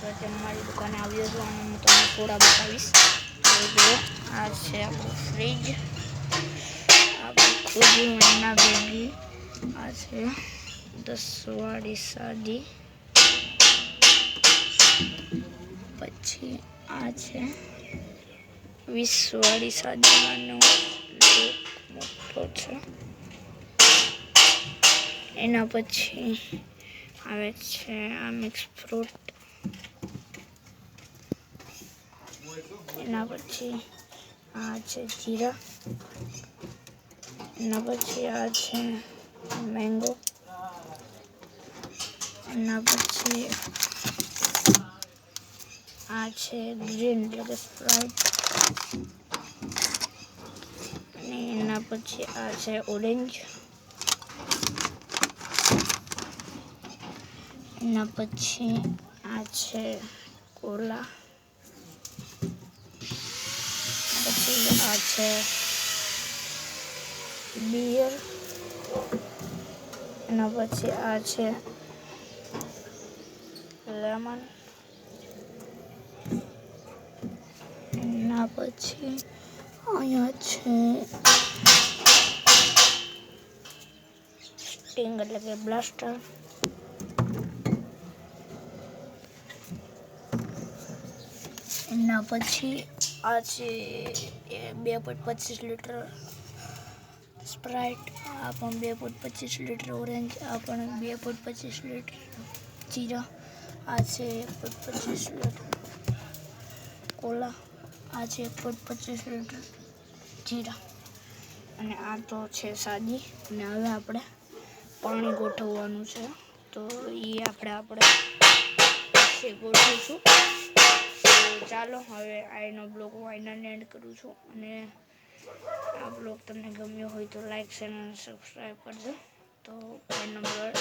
તો અત્યારે મારી દુકાને આવ્યો છું અને હું તમને થોડા બતાવીશ. તો જો આ છે આપણું ફ્રીજ, આપણે ખોલ્યું એના ભેગી આ છે 10 વાળી સાદી, પછી આ છે 20 વાળી સાદીનો મોટો છે. એના પછી આવે છે આ મિક્સ ફ્રૂટ, એના પછી આ છે જીરા, એના પછી આ છે મેંગો, એના પછી આ છે ગ્રીન એટલે કે સ્પ્રાઇટ, અને એના પછી આ છે ઓરેન્જ, એના પછી આ છે કોલા, પછી આ છે બિયર, એના પછી આ છે લેમન, એના પછી અહીંયા છે સ્ટિંગ એટલે કે બ્લાસ્ટર, એના પછી આ છે 2.25 લીટર સ્પ્રાઇટ, આ પણ 2.25 લીટર ઓરેન્જ, આ પણ 2.25 લીટર જીરા, આ છે 1.25 લીટર કોલા, આ છે 1.25 લીટર જીરા, અને આ તો છે સાદી. અને હવે આપણે પાણી ગોઠવવાનું છે, તો એ આપણે ગોઠવીશું. તો ચાલો હવે આનો બ્લોગ ફાઇનલ એન્ડ કરું છું, અને આ બ્લોગ તમને ગમ્યો હોય તો લાઈક શેર અને સબસ્ક્રાઈબ કરજો. તો ફોન નંબર